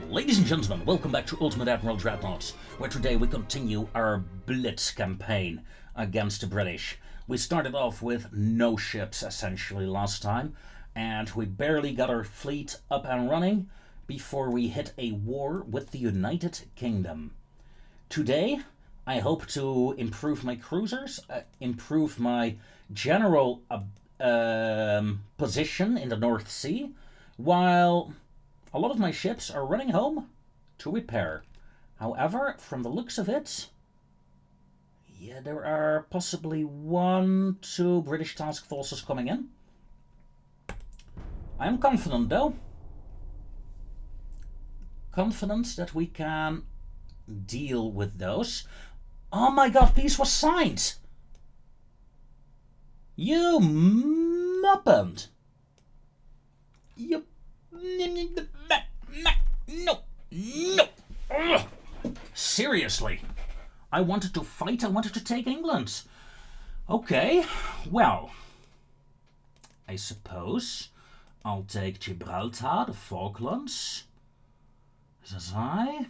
Ladies and gentlemen, welcome back to Ultimate Admiral Dreadnoughts, where today we continue our Blitz campaign against the British. We started off with no ships, essentially, last time, and we barely got our fleet up and running before we hit a war with the United Kingdom. Today, I hope to improve my cruisers, improve my general position in the North Sea, while a lot of my ships are running home to repair. However, from the looks of it, yeah, there are possibly 1-2 British task forces coming in. I am confident, though. Confident that we can deal with those. Oh my god, peace was signed! You muppet! You... No! Ugh. Seriously. I wanted to fight, I wanted to take England. Okay, well, I suppose I'll take Gibraltar, the Falklands. As I...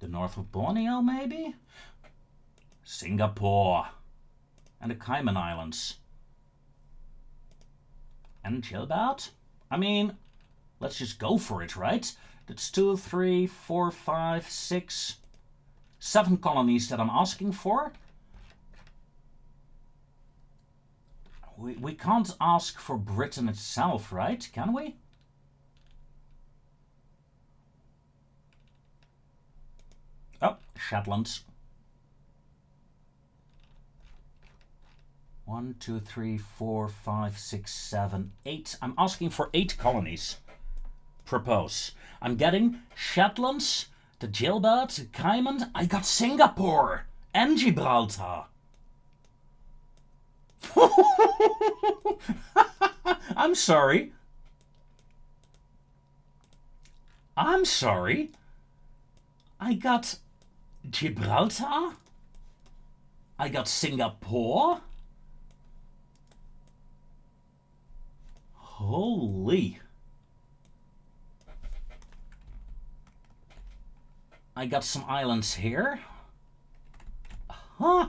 the north of Borneo, maybe? Singapore. And the Cayman Islands. And Gilbert? I mean, let's just go for it, right? That's 2, 3, 4, 5, 6, 7 colonies that I'm asking for. We can't ask for Britain itself, right? Can we? Oh, Shetlands. 1, 2, 3, 4, 5, 6, 7, 8. I'm asking for 8 colonies. Propose. I'm getting Shetlands, the Gilbert, the Cayman. I got Singapore and Gibraltar. I'm sorry. I'm sorry. I got Gibraltar. I got Singapore. Holy. I got some islands here. Huh?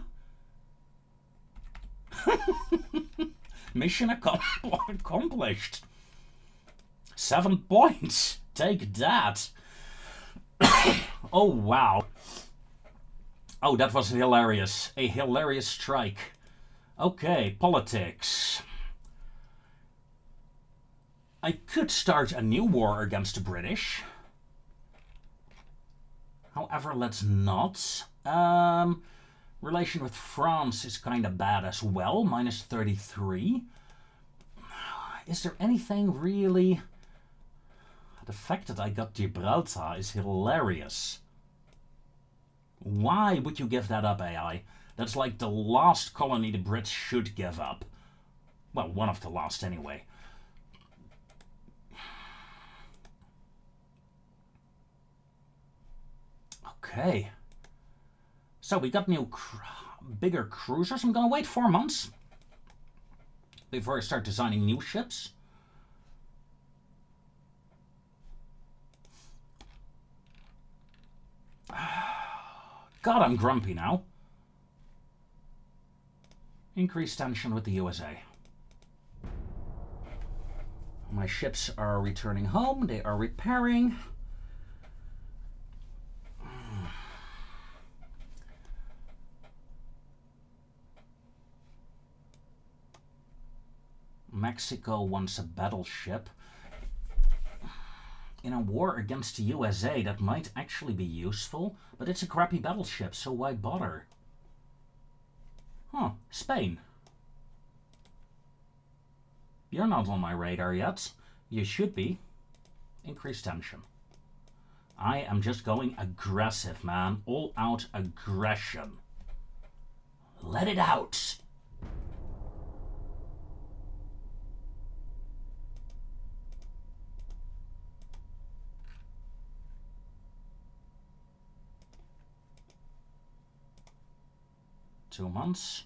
Mission accomplished. 7 points. Take that. Oh, wow. Oh, that was hilarious. A hilarious strike. Okay, politics. I could start a new war against the British. However, let's not. Relation with France is kind of bad as well, minus 33. Is there anything really... The fact that I got Gibraltar is hilarious. Why would you give that up, AI? That's like the last colony the Brits should give up. Well, one of the last anyway. Okay. So we got new bigger cruisers. I'm gonna wait 4 months before I start designing new ships. God, I'm grumpy now. Increased tension with the USA. My ships are returning home. They are repairing. Mexico wants a battleship. In a war against the USA, that might actually be useful, but it's a crappy battleship, so why bother? Huh, Spain. You're not on my radar yet. You should be. Increase tension. I am just going aggressive, man. All out aggression. Let it out. Two months.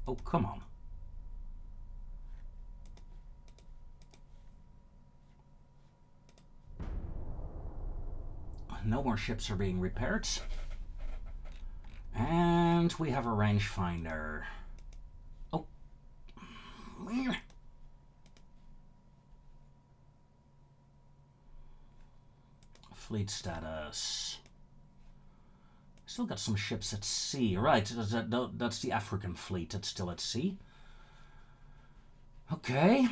Oh, come on. No more ships are being repaired. And we have a rangefinder. Oh. Fleet status. Still got some ships at sea. Right, that's the African fleet that's still at sea. Okay.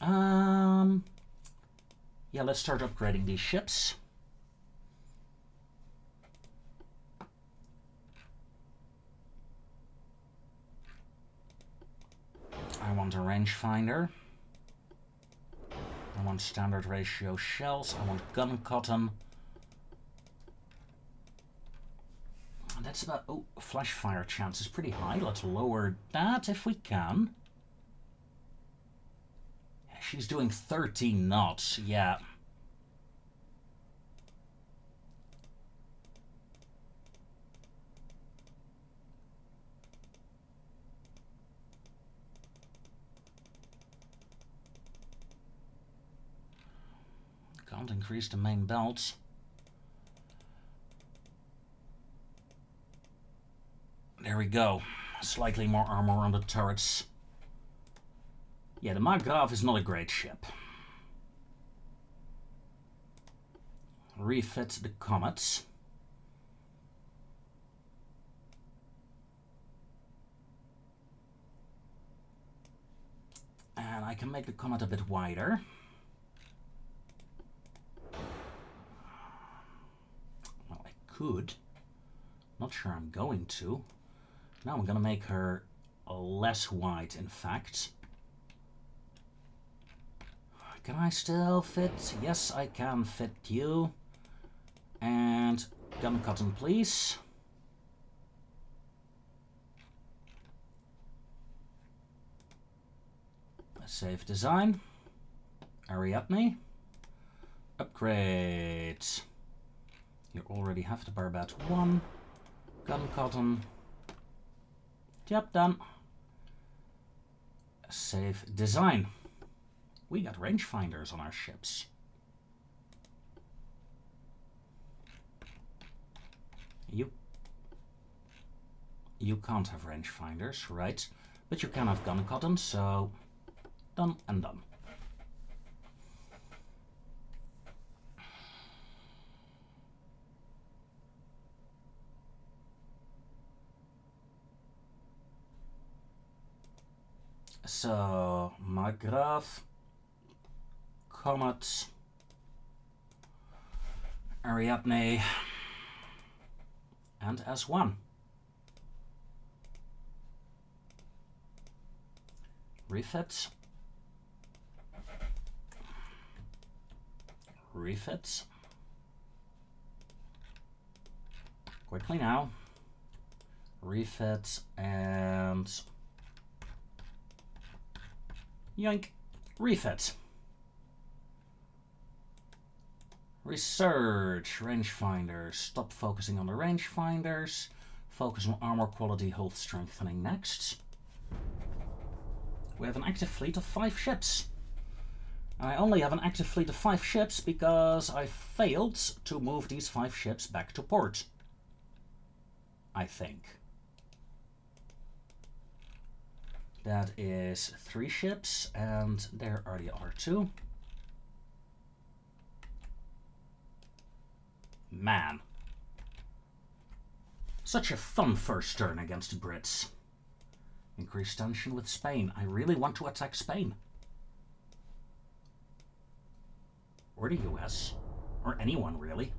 Yeah, let's start upgrading these ships. I want a rangefinder. I want standard ratio shells. I want gun cotton. That's about... Oh, flash fire chance is pretty high. Let's lower that if we can. She's doing 13 knots. Yeah. Can't increase the main belt. There we go. Slightly more armor on the turrets. Yeah, the Markgraf is not a great ship. Refit the Comets. And I can make the Comet a bit wider. Well, I could. Not sure I'm going to. Now I'm gonna make her less wide, in fact. Can I still fit? Yes, I can fit you. And gun cotton, please. Save design. Ariadne. Upgrade. You already have the Barbette 1. Gun cotton. Yep, done. Save design. We got rangefinders on our ships. You can't have rangefinders, right? But you can have gun cotton, so done and done. So, Markgraf, Comet, Ariadne, and S1. Refits. Refits. Quickly now. Refits and... yoink. Refits. Research. Rangefinders. Stop focusing on the rangefinders. Focus on armor quality, hull strengthening next. We have an active fleet of 5 ships. I only have an active fleet of 5 ships because I failed to move these 5 ships back to port. I think. That is 3 ships, and there are the other 2. Man. Such a fun first turn against the Brits. Increase tension with Spain. I really want to attack Spain. Or the US. Or anyone, really.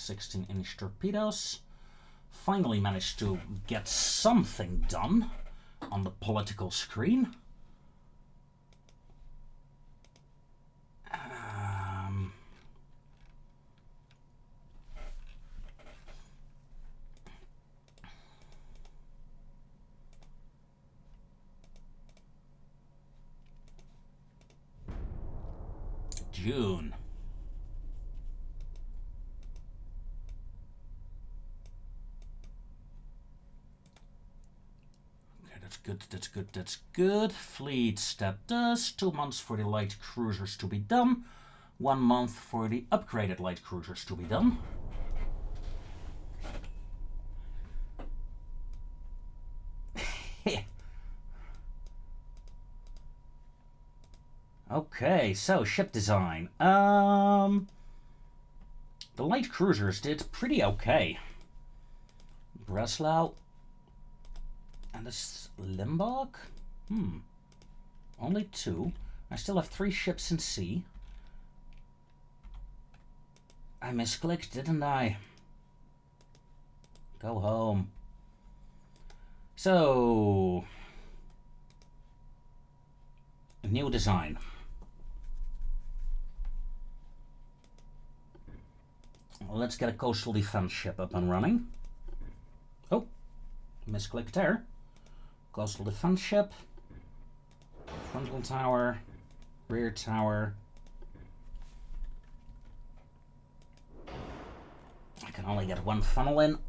16-inch torpedoes. Finally managed to get something done on the political screen. June. Okay, that's good, that's good, that's good. Fleet step does. 2 months for the light cruisers to be done. 1 month for the upgraded light cruisers to be done. Okay, so ship design. The light cruisers did pretty okay. Breslau and this Limburg? Only 2. I still have 3 ships in sea. I misclicked, didn't I? Go home. So, new design. Let's get a coastal defense ship up and running. Oh, misclicked there. Coastal defense ship. Frontal tower. Rear tower. I can only get 1 funnel in.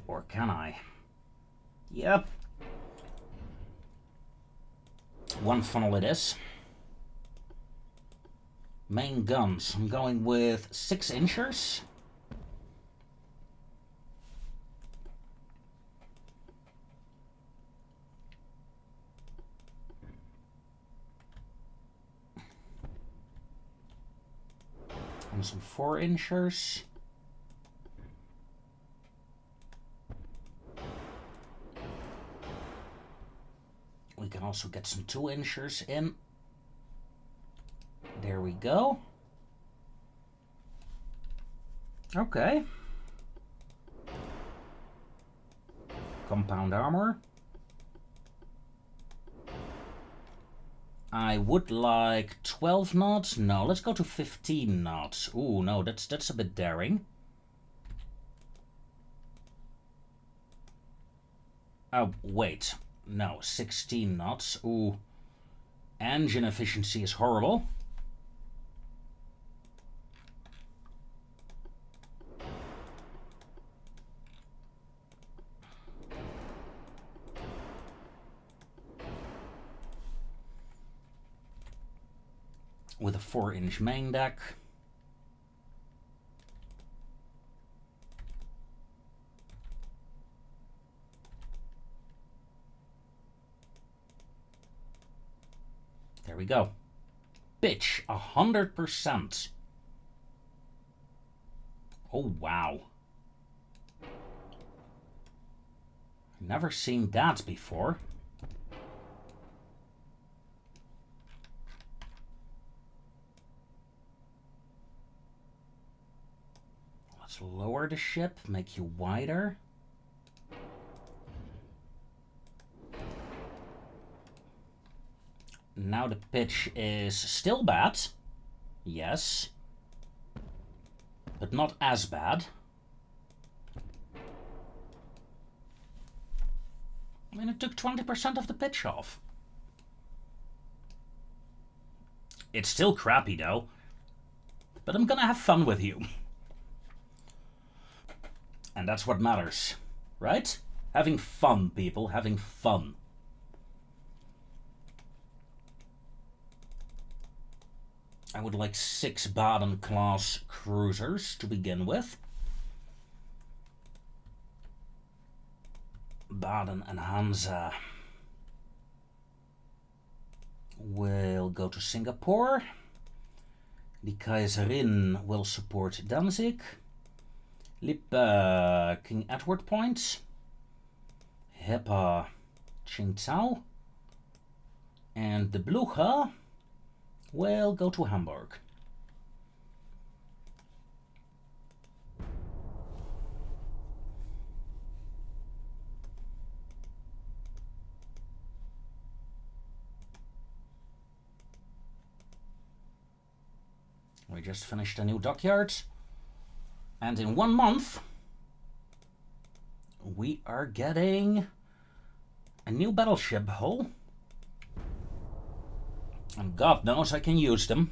Or can I? Yep. 1 funnel it is. Main guns. I'm going with 6-inchers. And some 4-inchers. We can also get some 2-inchers in. There we go. Okay. Compound armor. I would like 12 knots. No, let's go to 15 knots. Ooh, no, that's a bit daring. Oh, wait. No, 16 knots. Ooh. Engine efficiency is horrible. With a 4-inch main deck. There we go. Pitch 100%. Oh wow. Never seen that before. Let's lower the ship, make you wider. Now the pitch is still bad. Yes. But not as bad. I mean, it took 20% of the pitch off. It's still crappy though. But I'm gonna have fun with you. And that's what matters, right? Having fun, people, having fun. I would like 6 Baden-class cruisers to begin with. Baden and Hansa will go to Singapore. The Kaiserin will support Danzig. Lippe, King Edward Point. Hepa, Qingdao. And the Blucher will go to Hamburg. We just finished a new dockyard. And in 1 month, we are getting a new battleship hull. And God knows I can use them.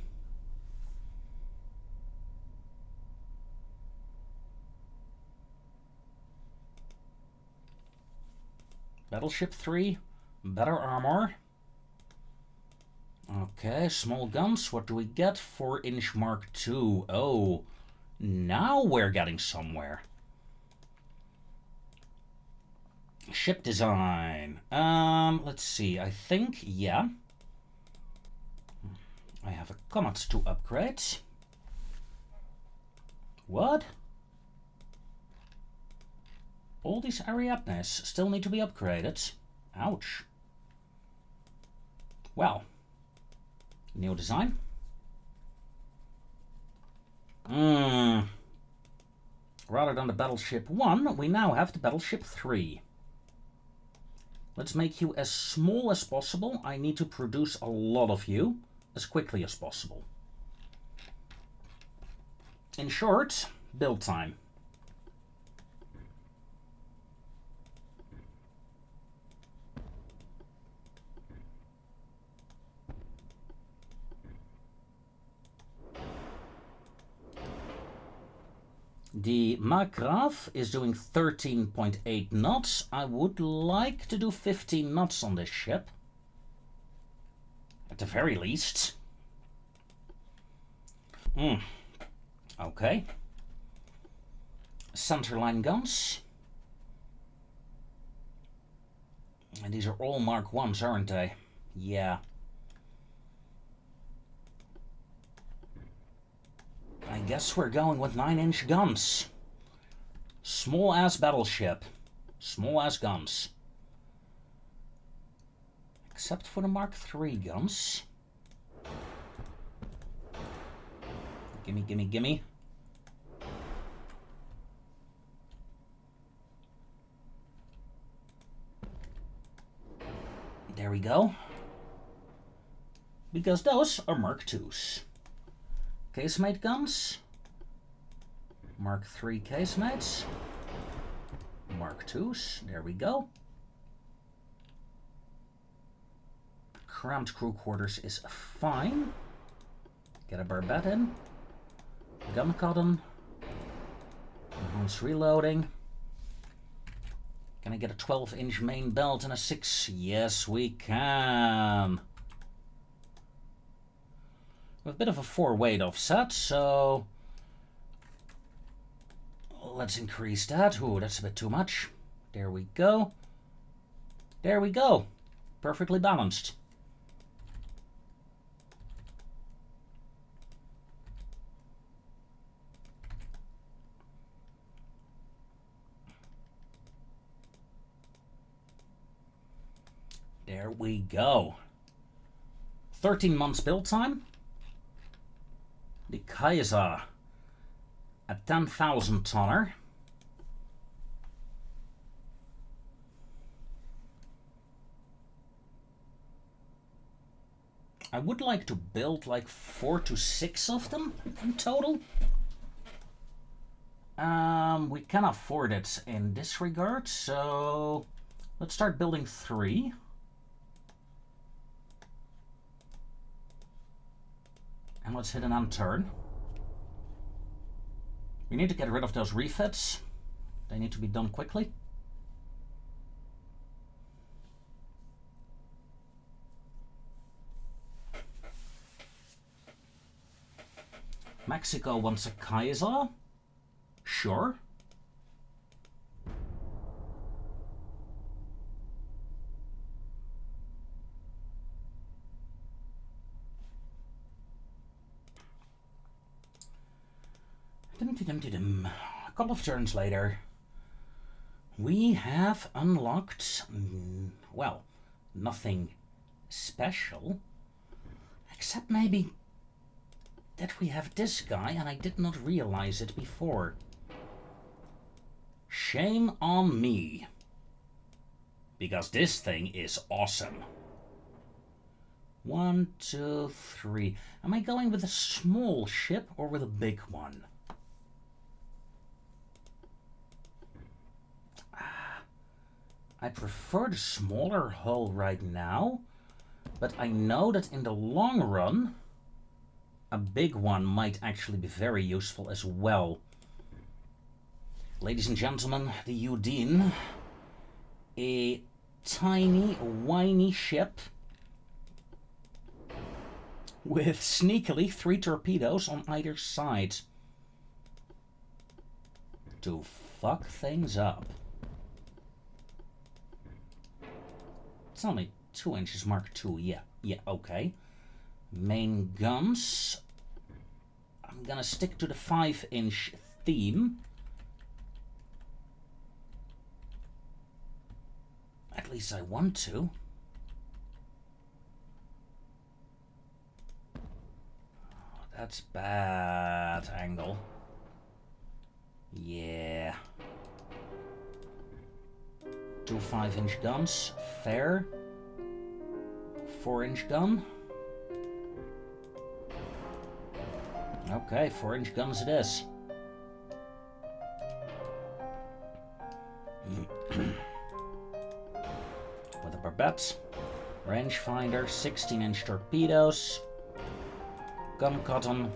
Battleship 3, better armor. Okay, small guns. What do we get? 4-inch Mark II. Oh, now we're getting somewhere. Ship design. Let's see. I think, yeah. I have a Comet to upgrade. What? All these Ariadnes still need to be upgraded. Ouch. Well. New design. Rather than the Battleship 1, we now have the Battleship 3. Let's make you as small as possible. I need to produce a lot of you as quickly as possible. In short, build time. The Markgraf is doing 13.8 knots. I would like to do 15 knots on this ship. At the very least. Okay. Centerline guns. And these are all Mark 1s, aren't they? Yeah. I guess we're going with 9-inch guns. Small ass battleship. Small ass guns. Except for the Mark III guns. Gimme, gimme, gimme. There we go. Because those are Mark IIs. Casemate guns. Mark III casemates. Mark IIs. There we go. Cramped crew quarters is fine. Get a barbette in. Gun cotton. Enhanced reloading. Can I get a 12-inch main belt and a 6? Yes, we can. With a bit of a 4-weight offset, so let's increase that. Ooh, that's a bit too much. There we go. There we go. Perfectly balanced. There we go. 13 months build time. The Kaiser, a 10,000 tonner. I would like to build like 4 to 6 of them in total. We can afford it in this regard, so let's start building 3. And let's hit an end turn. We need to get rid of those refits. They need to be done quickly. Mexico wants a Kaiser. Sure. A couple of turns later, we have unlocked, well, nothing special, except maybe that we have this guy and I did not realize it before. Shame on me, because this thing is awesome. 1, 2, 3. Am I going with a small ship or with a big one? I prefer the smaller hull right now, but I know that in the long run, a big one might actually be very useful as well. Ladies and gentlemen, the Udine, a tiny, whiny ship with sneakily 3 torpedoes on either side to fuck things up. It's only 2 inches Mark II, yeah, okay. Main guns. I'm gonna stick to the 5-inch theme. At least I want to. Oh, that's bad angle. Yeah. 2 5-inch guns, fair. 4-inch gun. Okay, 4-inch guns it is. With a barbette, rangefinder, 16-inch torpedoes, gun cotton,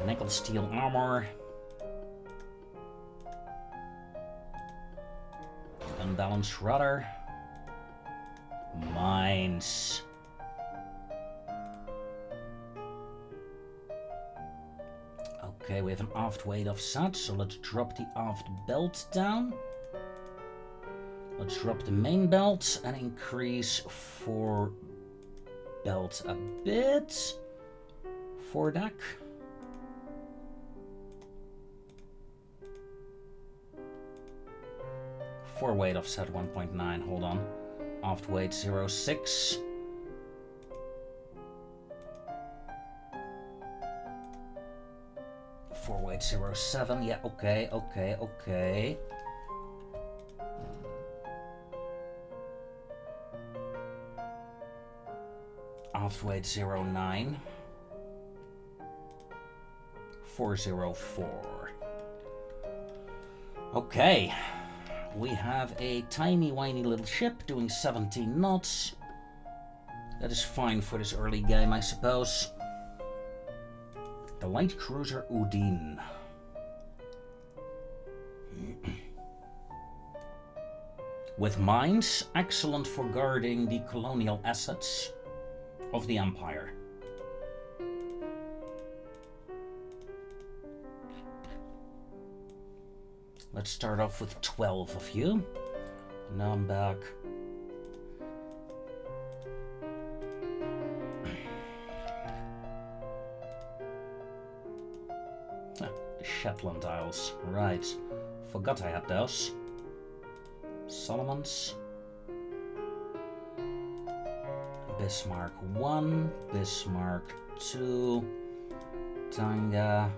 nickel steel armor, unbalanced rudder, mines. Okay, we have an aft weight offset, so let's drop the aft belt down. Let's drop the main belt and increase fore belt a bit. Foredeck. Fore weight offset 1.9, hold on. Aft weight 0.6. Fore weight 0.7, yeah, okay. Aft weight 0.9. 404. Okay. We have a tiny whiny little ship doing 17 knots. That is fine for this early game, I suppose. The light cruiser Udine. With mines, excellent for guarding the colonial assets of the Empire. Let's start off with 12 of you. Now I'm back. The Shetland Isles. Right. Forgot I had those. Solomons. Bismarck 1, Bismarck 2, Tanga,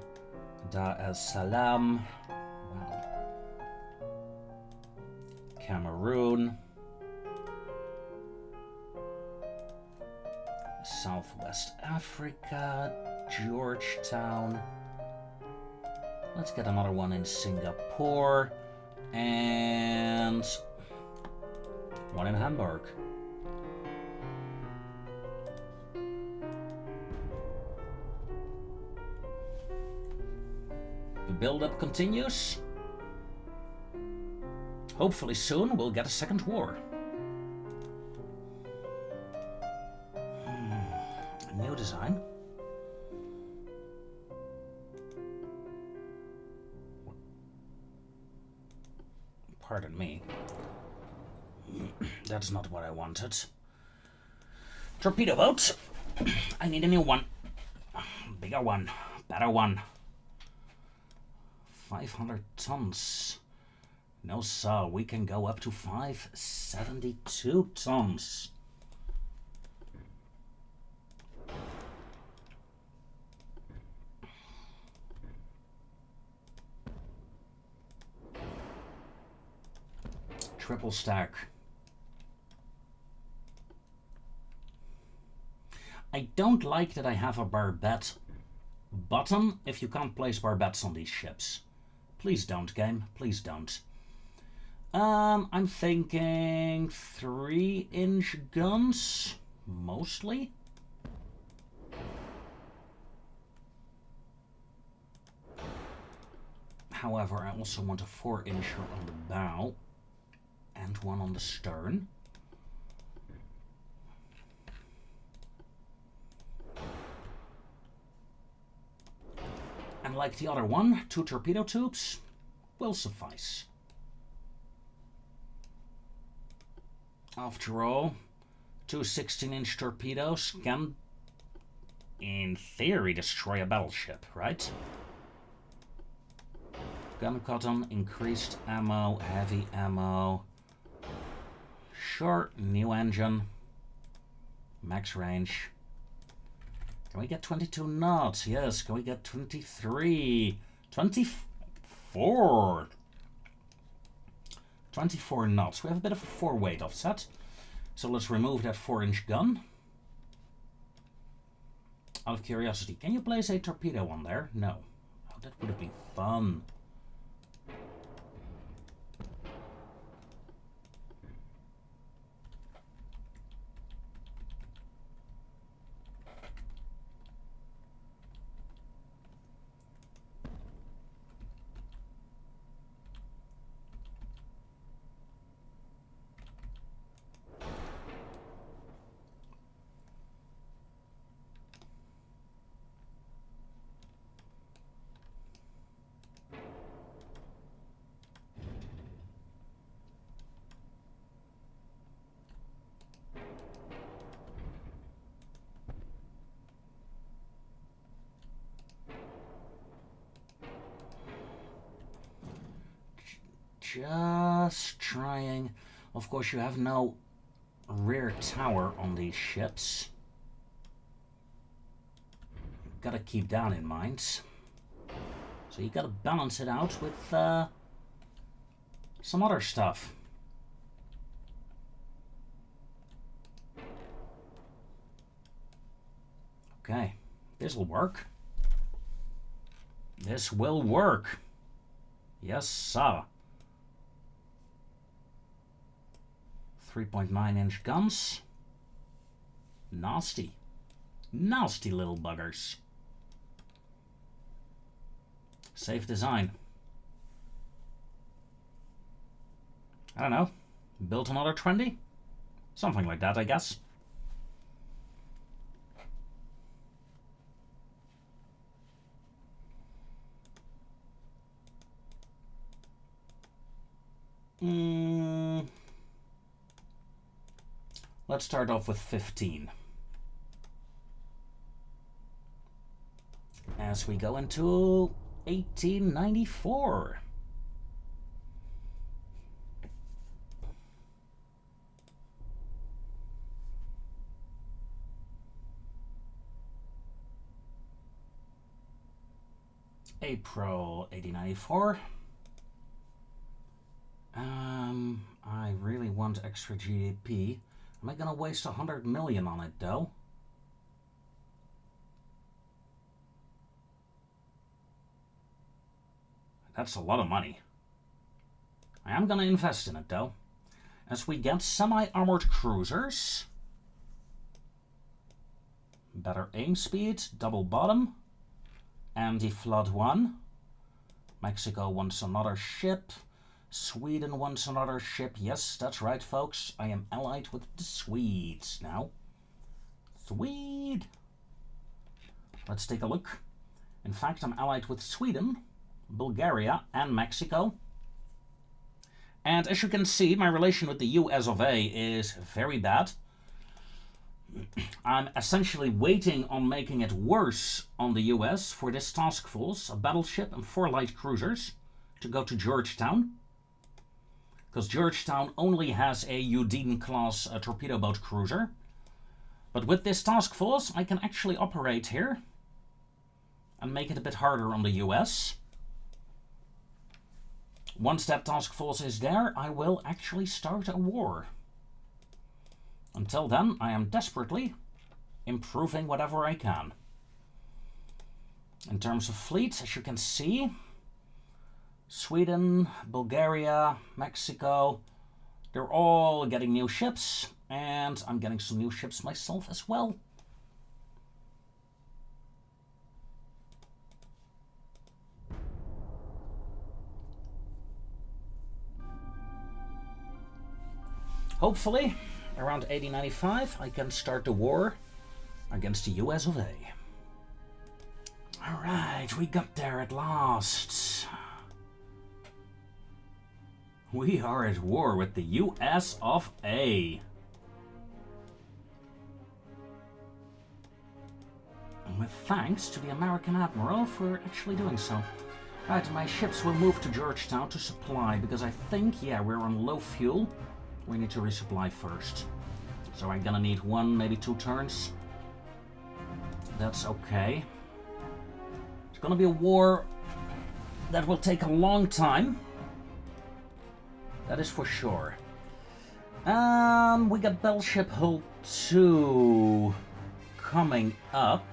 Dar es Salaam, wow. Cameroon, Southwest Africa, Georgetown. Let's get another one in Singapore, and one in Hamburg. The build-up continues. Hopefully soon we'll get a second war. A new design. Pardon me. That's not what I wanted. Torpedo boat. I need a new one. Bigger one. Better one. 500 tons. No, sir, we can go up to 572 tons. Triple stack. I don't like that I have a barbette button if you can't place barbettes on these ships. Please don't, game. Please don't. I'm thinking 3-inch guns, mostly. However, I also want a 4-incher on the bow and one on the stern. And like the other one, 2 torpedo tubes will suffice. After all, 2 16-inch torpedoes can, in theory, destroy a battleship, right? Gun cotton, increased ammo, heavy ammo. Sure, new engine. Max range. Can we get 22 knots? Yes. Can we get 23? 24. 24 knots. We have a bit of a 4-weight offset. So let's remove that 4-inch gun. Out of curiosity, can you place a torpedo on there? No. Oh, that would have been fun. Just trying. Of course, you have no rear tower on these ships. Gotta keep that in mind. So you gotta balance it out with some other stuff. Okay, this will work. This will work. Yes, sir. 3.9-inch guns. Nasty. Nasty little buggers. Safe design. I don't know. Built another 20? Something like that, I guess. Let's start off with 15. As we go into 1894. April 1894. I really want extra GDP. Am I gonna waste 100 million on it though? That's a lot of money. I am gonna invest in it though. As we get semi-armored cruisers. Better aim speed, double bottom. Anti-flood 1. Mexico wants another ship. Sweden wants another ship. Yes, that's right, folks. I am allied with the Swedes now. Swede. Let's take a look. In fact, I'm allied with Sweden, Bulgaria, and Mexico. And as you can see, my relation with the US of A is very bad. I'm essentially waiting on making it worse on the US for this task force, a battleship and 4 light cruisers, to go to Georgetown. Because Georgetown only has a Udine-class torpedo boat cruiser. But with this task force, I can actually operate here and make it a bit harder on the US. Once that task force is there, I will actually start a war. Until then, I am desperately improving whatever I can. In terms of fleet, as you can see, Sweden, Bulgaria, Mexico, they're all getting new ships, and I'm getting some new ships myself as well. Hopefully, around 1895, I can start the war against the US of A. Alright, we got there at last. We are at war with the US of A. And with thanks to the American Admiral for actually doing so. Right, my ships will move to Georgetown to supply, because I think, yeah, we're on low fuel. We need to resupply first. So I'm gonna need 1, maybe 2 turns. That's okay. It's gonna be a war that will take a long time. That is for sure. We got Battleship Hull 2 coming up.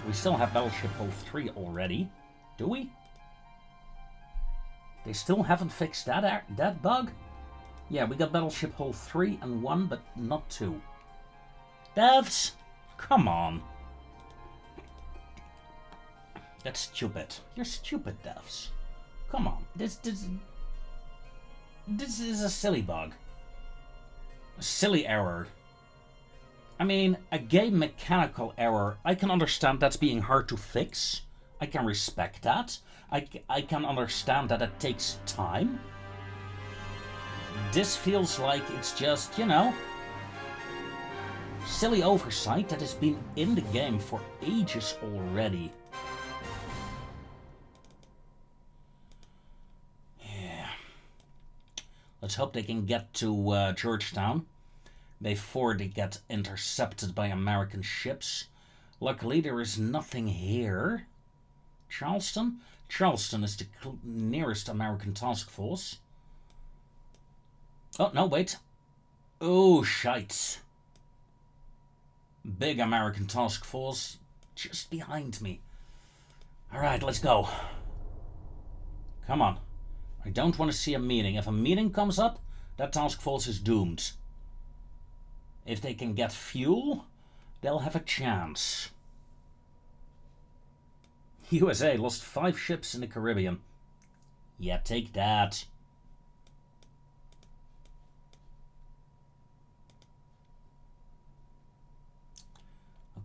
We still have Battleship Hull 3 already. Do we? They still haven't fixed that bug? Yeah, we got Battleship Hull 3 and 1, but not 2. Devs? Come on. That's stupid. You're stupid, devs. Come on. This is a silly bug. A silly error. I mean, a game mechanical error, I can understand that's being hard to fix. I can respect that. I can understand that it takes time. This feels like it's just, you know, silly oversight that has been in the game for ages already. Yeah. Let's hope they can get to Georgetown before they get intercepted by American ships. Luckily, there is nothing here. Charleston? Charleston is the nearest American task force. Oh, no, wait. Oh, shite. Big American task force just behind me. Alright, let's go. Come on. I don't want to see a meeting. If a meeting comes up, that task force is doomed. If they can get fuel, they'll have a chance. USA lost 5 ships in the Caribbean. Yeah, take that.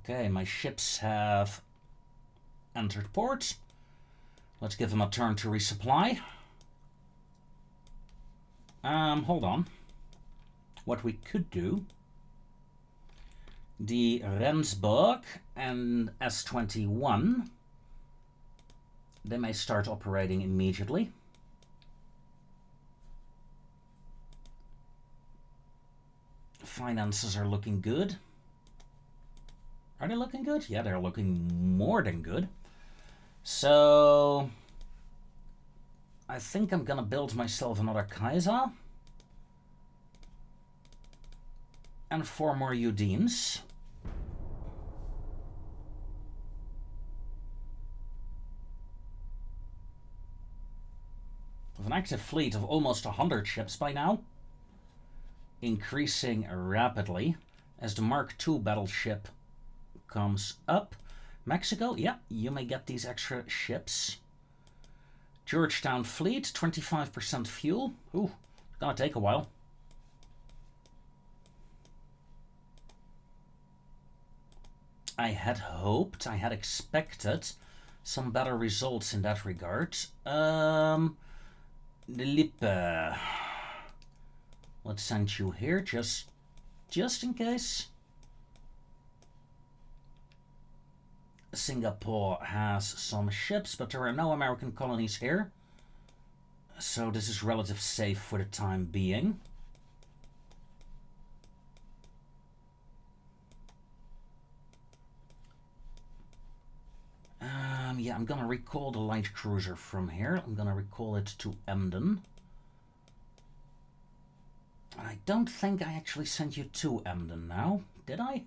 Okay, my ships have entered port. Let's give them a turn to resupply. Hold on. What we could do... The Rendsburg and S-21... They may start operating immediately. Finances are looking good. Are they looking good? Yeah, they're looking more than good. So I think I'm gonna build myself another Kaiser. And 4 more Udines. With an active fleet of almost 100 ships by now, increasing rapidly as the Mark II battleship comes up. Mexico, yeah, you may get these extra ships. Georgetown fleet, 25% fuel. Ooh, it's gonna take a while. I had hoped, I had expected some better results in that regard. Lippe. Let's send you here, just in case. Singapore has some ships, but there are no American colonies here. So this is relatively safe for the time being. Yeah, I'm gonna recall the light cruiser from here. I'm gonna recall it to Emden. I I don't think I actually sent you to Emden now, did I?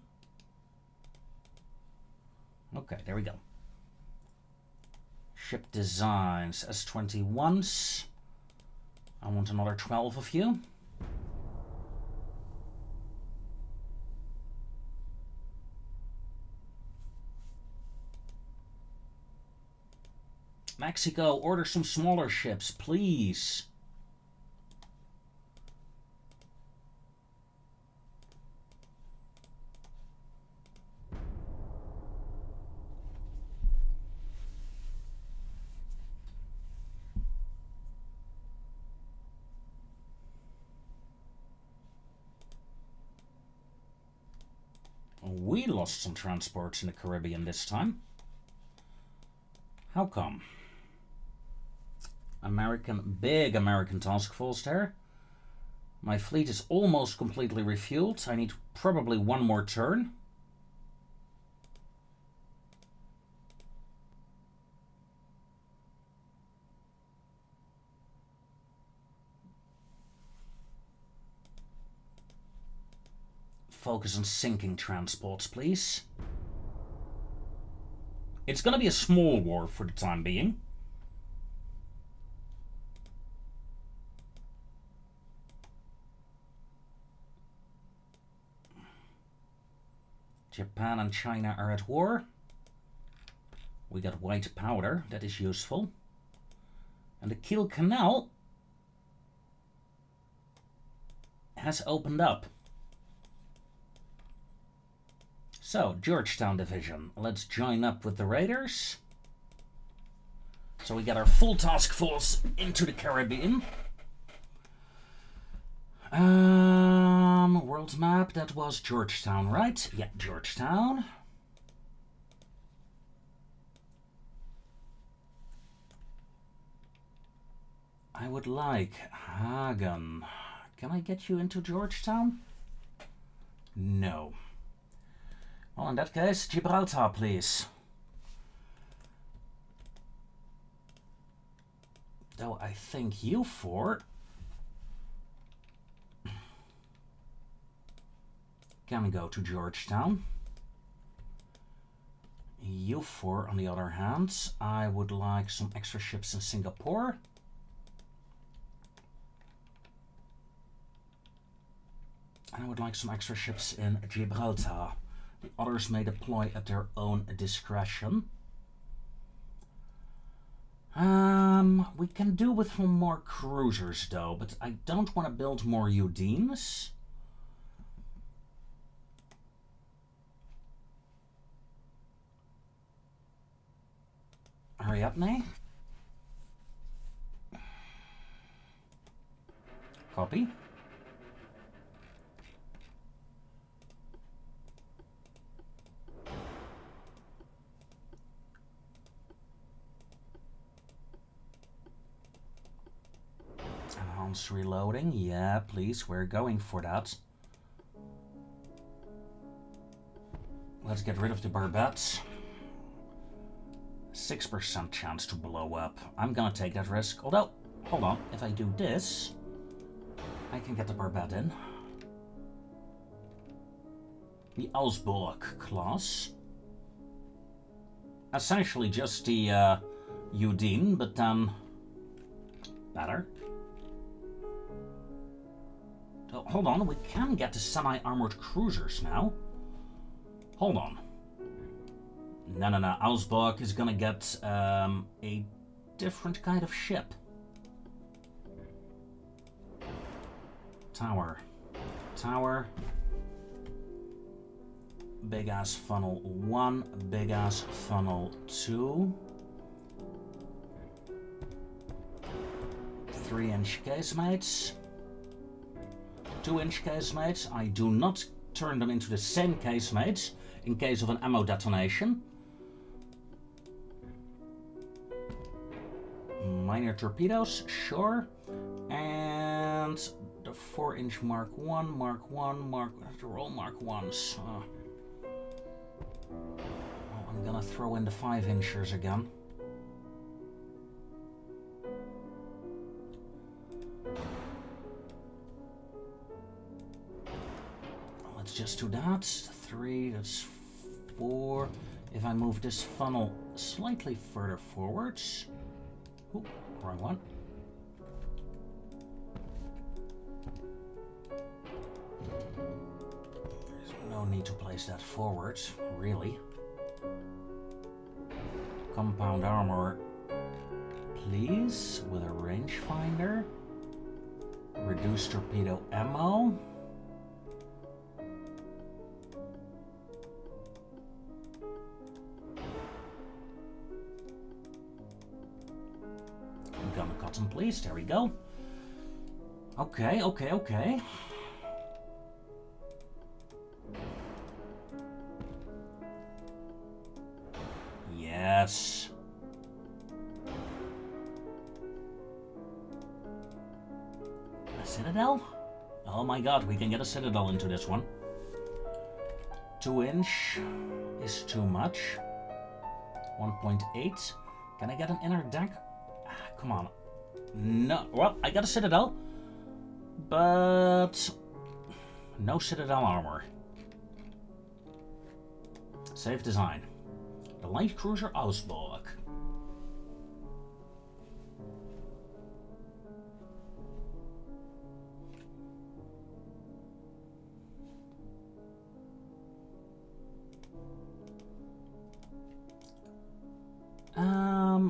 Okay, there we go. Ship designs, S21s. I want another 12 of you. Mexico, order some smaller ships, please. We lost some transports in the Caribbean this time. How come? Big American task force there. My fleet is almost completely refueled. I need probably one more turn. Focus on sinking transports, please. It's gonna be a small war for the time being. Japan and China are at war. We got white powder, that is useful. And the Kiel Canal has opened up. So, Georgetown Division, let's join up with the Raiders. So we get our full task force into the Caribbean. World map, that was Georgetown, right? Yeah, Georgetown. I would like Hagen. Can I get you into Georgetown? No. Well, in that case, Gibraltar, please. Though I think you four can go to Georgetown. You four, on the other hand, I would like some extra ships in Singapore. And I would like some extra ships in Gibraltar. The others may deploy at their own discretion. We can do with some more cruisers though, but I don't want to build more Udines. Hurry up, Nay. Copy. Enhance reloading. Yeah, please, we're going for that. Let's get rid of the barbettes. 6% chance to blow up. I'm gonna take that risk. Although, hold on, if I do this, I can get the barbette in. The Ausburg class. Essentially just the Udine, but then better. So, hold on, we can get the semi-armored cruisers now. Hold on. No. Ausburg is gonna get a different kind of ship. Tower. Big ass funnel 1, big ass funnel 2. 3-inch casemates. 2-inch casemates. I do not turn them into the same casemates in case of an ammo detonation. Minor torpedoes, sure. And the 4-inch Mark 1, they're all Mark 1s. I'm gonna throw in the 5-inchers again. let's just do that. 3, that's 4. If I move this funnel slightly further forwards. Ooh, wrong one. There's no need to place that forward, really. Compound armor, please, with a rangefinder. Reduce torpedo ammo. Gun cotton, please. There we go. Okay, okay, okay. Yes. A citadel? Oh my god, we can get a citadel into this one. 2-inch is too much. 1.8. Can I get an inner deck? Come on. No. Well, I got a citadel. But no citadel armor. Save design. The light cruiser Ausburg.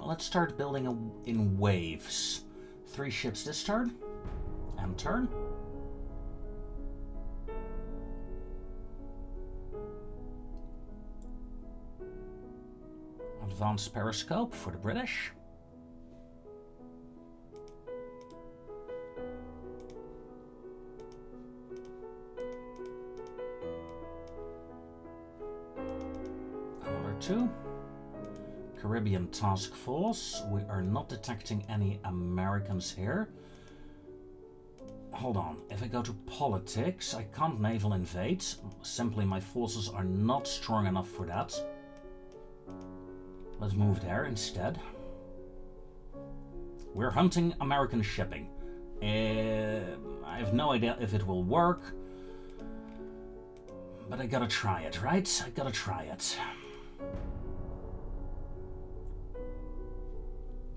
Let's start building in waves. 3 ships this turn. And turn. Advanced periscope for the British. Another 2. Caribbean Task Force. We are not detecting any Americans here. Hold on. If I go to politics, I can't naval invade. Simply my forces are not strong enough for that. Let's move there instead. We're hunting American shipping. I have no idea if it will work. But I gotta try it, right? I gotta try it.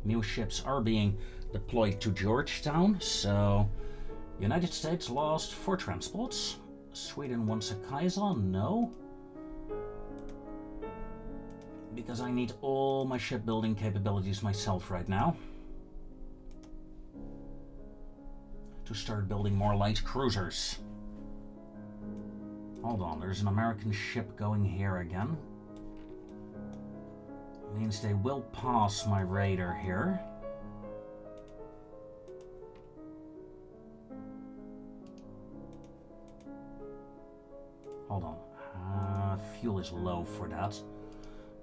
New ships are being deployed to Georgetown, so United States lost 4 transports. Sweden wants a Kaiser? No. Because I need all my shipbuilding capabilities myself right now. To start building more light cruisers. Hold on, there's an American ship going here again. Means they will pass my radar here. Hold on. Fuel is low for that.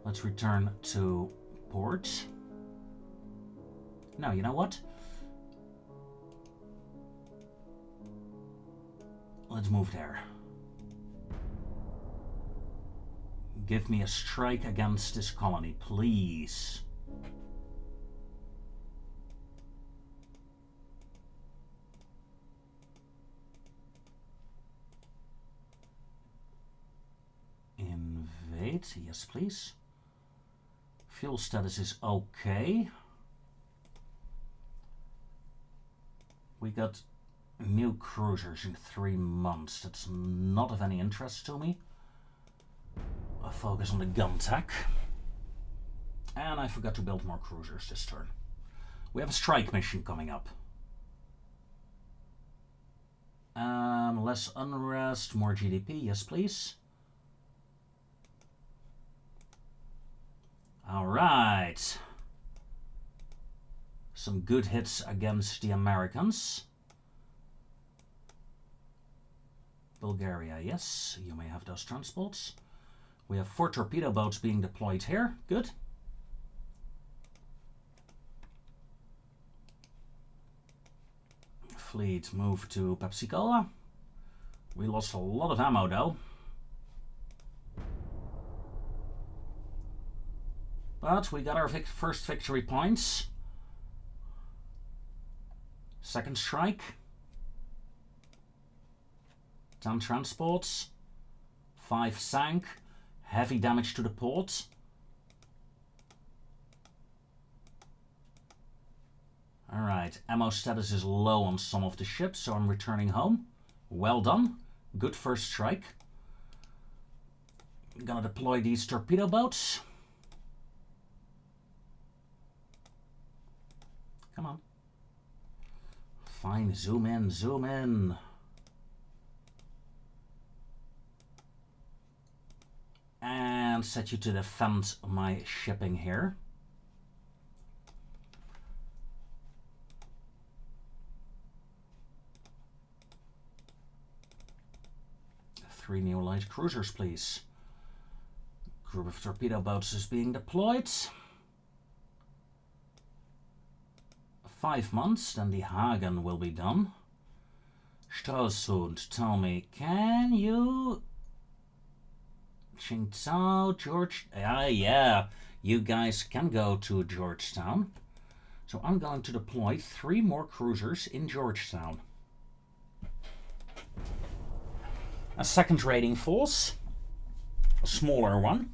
Let's return to port. No, you know what? Let's move there. Give me a strike against this colony, please. Invade, yes please. Fuel status is okay. We got new cruisers in 3 months. That's not of any interest to me. I'll focus on the gun tech. And I forgot to build more cruisers this turn. We have a strike mission coming up. Less unrest, more GDP, yes please. Alright. Some good hits against the Americans. Bulgaria, yes, you may have those transports. We have 4 torpedo boats being deployed here. Good. Fleet move to Pepsi-Cola. We lost a lot of ammo though. But we got our first victory points. Second strike. 10 transports. 5 sank. Heavy damage to the port. Alright, ammo status is low on some of the ships, so I'm returning home. Well done. Good first strike. I'm gonna deploy these torpedo boats. Come on. Fine, zoom in, zoom in. And set you to defend my shipping here. Three new light cruisers, please. Group of torpedo boats is being deployed. 5 months, then the Hagen will be done. Stralsund, tell me, can you... Qingdao, George... yeah, you guys can go to Georgetown. So I'm going to deploy 3 more cruisers in Georgetown. A second raiding force, a smaller one.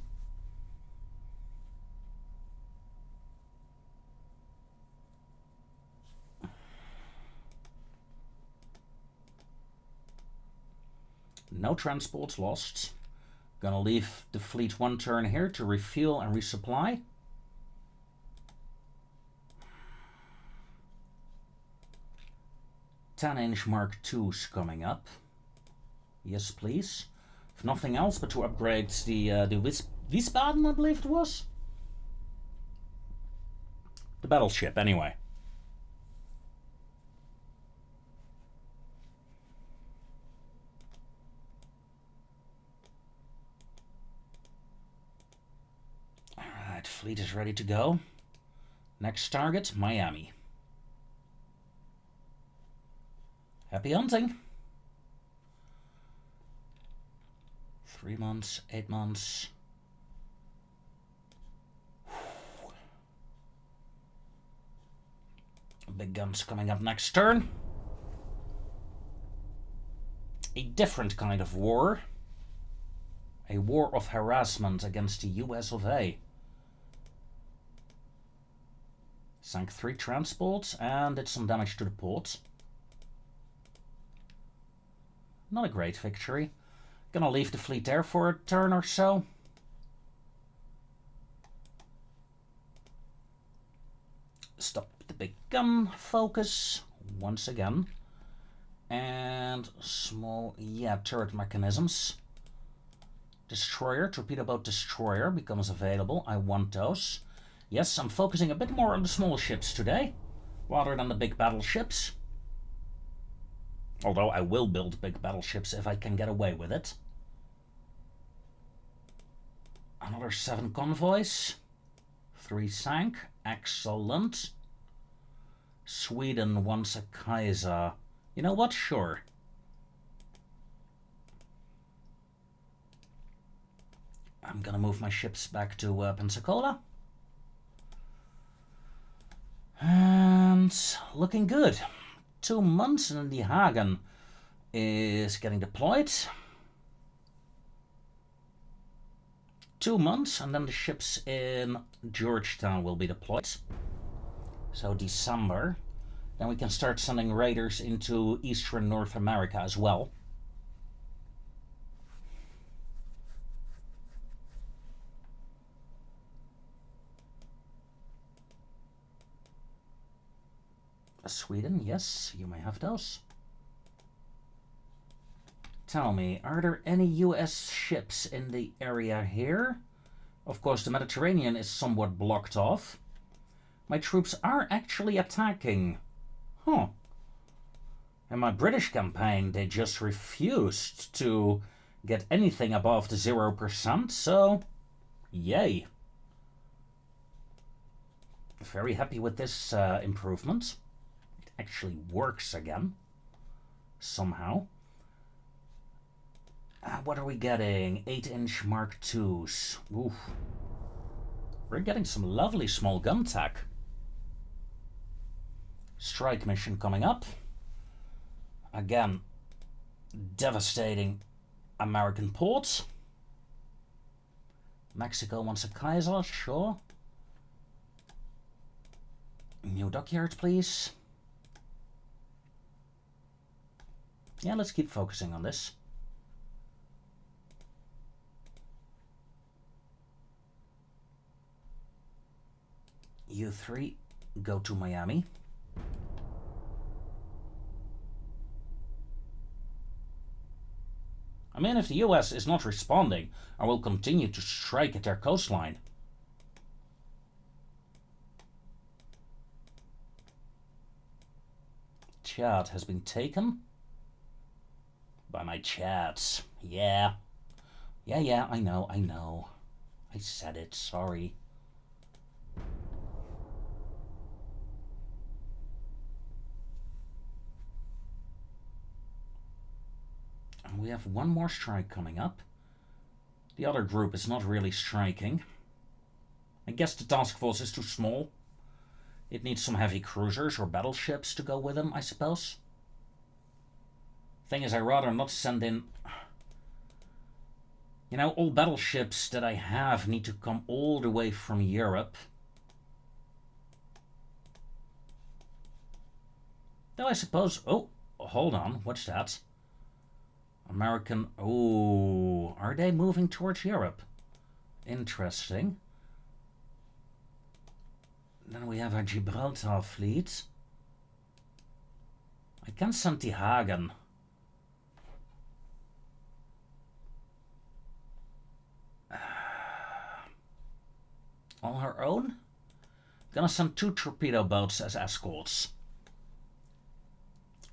No transports lost. Gonna leave the fleet 1 turn here to refuel and resupply. "10-inch Mark II's coming up. Yes, please. If nothing else, but to upgrade the Wiesbaden, I believe it was. The battleship, anyway. Alright, fleet is ready to go. Next target, Miami. Happy hunting. 3 months, 8 months. Big guns coming up next turn. A different kind of war. A war of harassment against the US of A. Sank 3 transports and did some damage to the port. Not a great victory. Gonna leave the fleet there for a turn or so. Stop the big gun focus once again. And small, turret mechanisms. Destroyer, torpedo boat destroyer becomes available. I want those. Yes, I'm focusing a bit more on the small ships today, rather than the big battleships. Although I will build big battleships if I can get away with it. Another 7 convoys. 3 sank. Excellent. Sweden wants a Kaiser. You know what? Sure. I'm gonna move my ships back to Pensacola. And looking good. 2 months and the Hagen is getting deployed. 2 months and then the ships in Georgetown will be deployed. So December. Then we can start sending raiders into Eastern North America as well. Sweden, yes, you may have those. Tell me, are there any US ships in the area here? Of course, the Mediterranean is somewhat blocked off. My troops are actually attacking. Huh. In my British campaign, they just refused to get anything above the 0%, so yay. Very happy with this improvement. Actually works again somehow. What are we getting? 8-inch Mark II's. Oof. We're getting some lovely small gun tech. Strike mission coming up. Again, devastating American ports. Mexico wants a Kaiser, sure. New dockyard, please. Yeah, let's keep focusing on this. You three, go to Miami. I mean, if the US is not responding, I will continue to strike at their coastline. Chad has been taken by my Chads. Yeah. Yeah, I know. I said it, sorry. And we have one more strike coming up. The other group is not really striking. I guess the task force is too small. It needs some heavy cruisers or battleships to go with them, I suppose. Thing is, I'd rather not send in... You know, all battleships that I have need to come all the way from Europe. Though I suppose... Oh, hold on, what's that? American... Oh, are they moving towards Europe? Interesting. Then we have our Gibraltar fleet. I can send the Hagen. On her own? Gonna send 2 torpedo boats as escorts.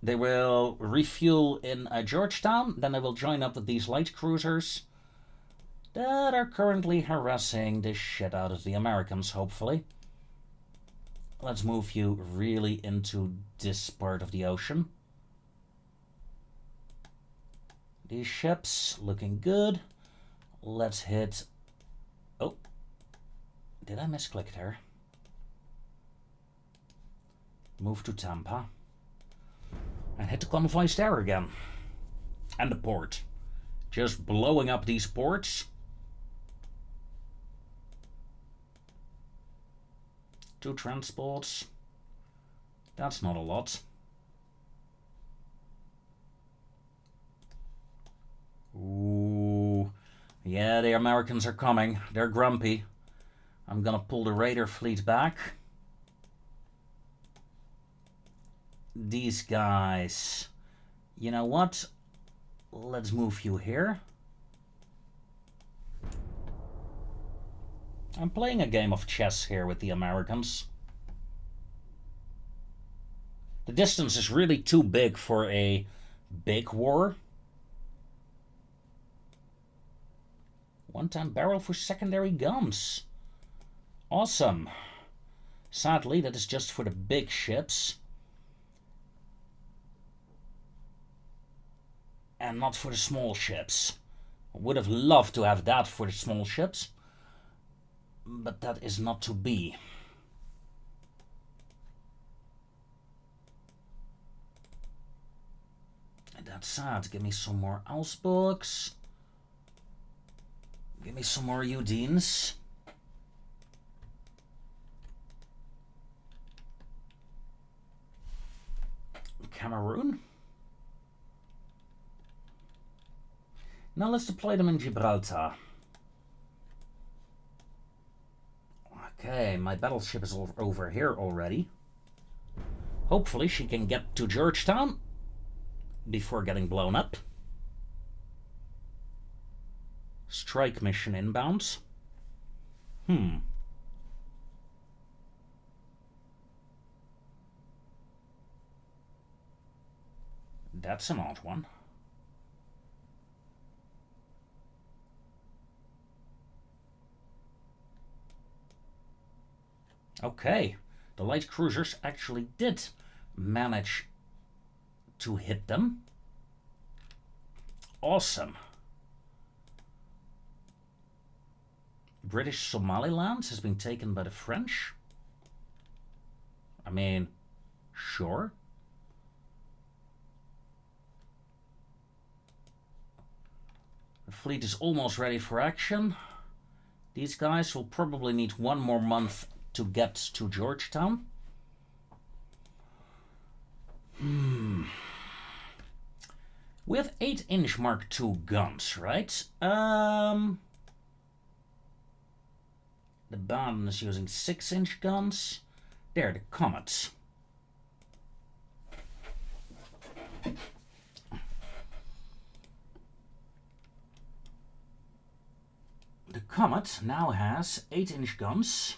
They will refuel in Georgetown, then they will join up with these light cruisers that are currently harassing the shit out of the Americans, hopefully. Let's move you really into this part of the ocean. These ships looking good. Let's hit... Oh, did I misclick there? Move to Tampa. And hit the convoys there again. And the port. Just blowing up these ports. 2 transports. That's not a lot. Ooh. Yeah, the Americans are coming. They're grumpy. I'm gonna pull the raider fleet back. These guys... You know what? Let's move you here. I'm playing a game of chess here with the Americans. The distance is really too big for a big war. 1-time barrel for secondary guns. Awesome. Sadly, that is just for the big ships. And not for the small ships. I would have loved to have that for the small ships. But that is not to be. And that's sad. Give me some more Augsburgs. Give me some more Udines. Cameroon. Now let's deploy them in Gibraltar. Okay, my battleship is over here already. Hopefully she can get to Georgetown before getting blown up. Strike mission inbound. That's an odd one. Okay, the light cruisers actually did manage to hit them. Awesome. British Somaliland has been taken by the French. I mean, sure. The fleet is almost ready for action. These guys will probably need 1 more month to get to Georgetown. We have 8-inch Mark II guns, right? The Baden is using 6-inch guns. They're the Comets. The Comet now has 8-inch guns,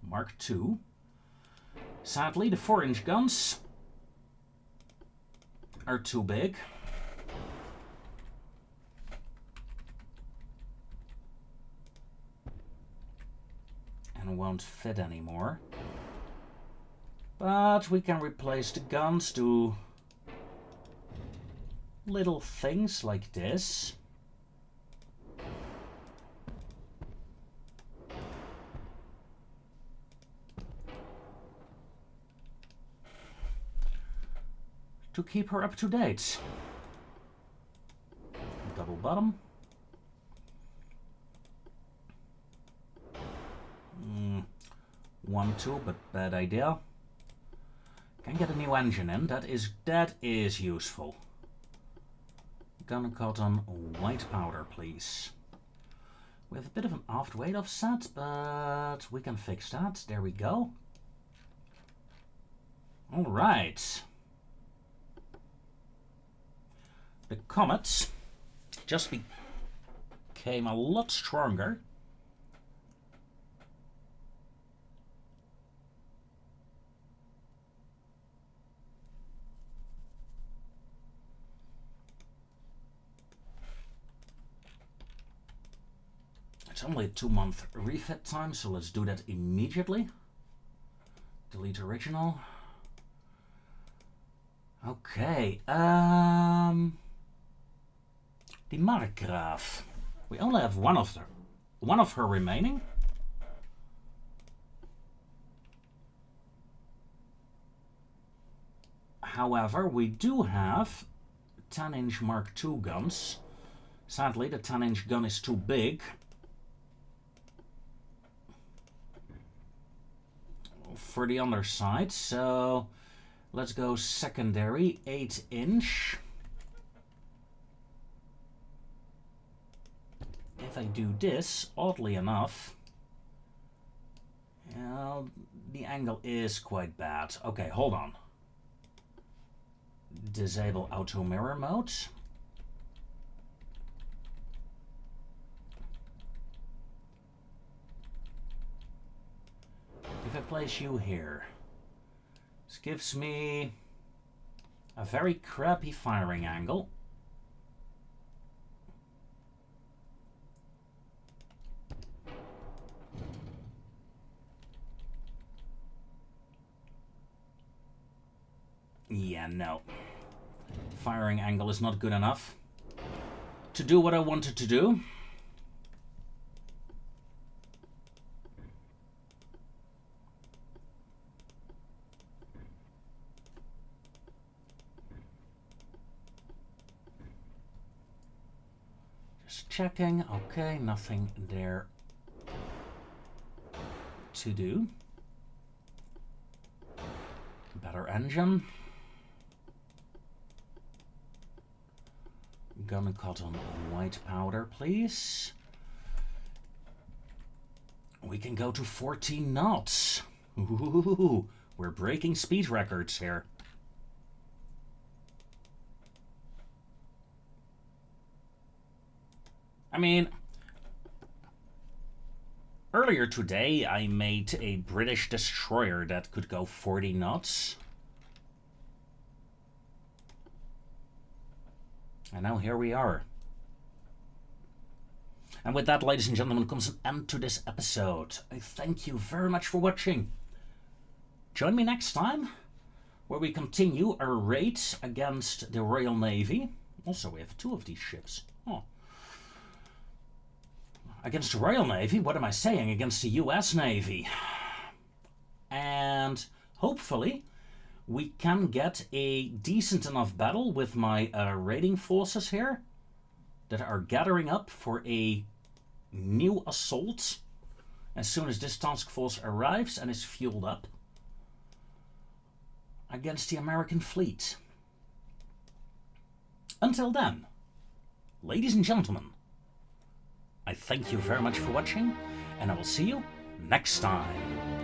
Mark II. Sadly, the 4-inch guns are too big. And won't fit anymore. But we can replace the guns to little things like this. To keep her up to date. Double bottom. 1-2, but bad idea. Can get a new engine in. That is useful. Gunner cotton, white powder, please. We have a bit of an aft weight offset, but we can fix that. There we go. All right. The Comets just became a lot stronger. It's only a 2-month refit time, so let's do that immediately. Delete original. Okay, the Markgraaf. We only have one of her remaining. However, we do have 10-inch Mark II guns. Sadly, the 10-inch gun is too big for the underside, so let's go secondary 8-inch. If I do this, oddly enough, the angle is quite bad. Okay, hold on. Disable auto mirror mode. If I place you here, this gives me a very crappy firing angle. Yeah, no. Firing angle is not good enough to do what I wanted to do. Just checking. Okay, nothing there to do. Better engine. Gun cotton white powder, please. We can go to 14 knots. Ooh, we're breaking speed records here. I mean, earlier today I made a British destroyer that could go 40 knots. And now here we are. And with that, ladies and gentlemen, comes an end to this episode. I thank you very much for watching. Join me next time, where we continue our raid against the Royal Navy. Also, we have 2 of these ships. Oh. Against the Royal Navy? What am I saying? Against the US Navy. And hopefully we can get a decent enough battle with my raiding forces here that are gathering up for a new assault as soon as this task force arrives and is fueled up against the American fleet. Until then, ladies and gentlemen, I thank you very much for watching, and I will see you next time.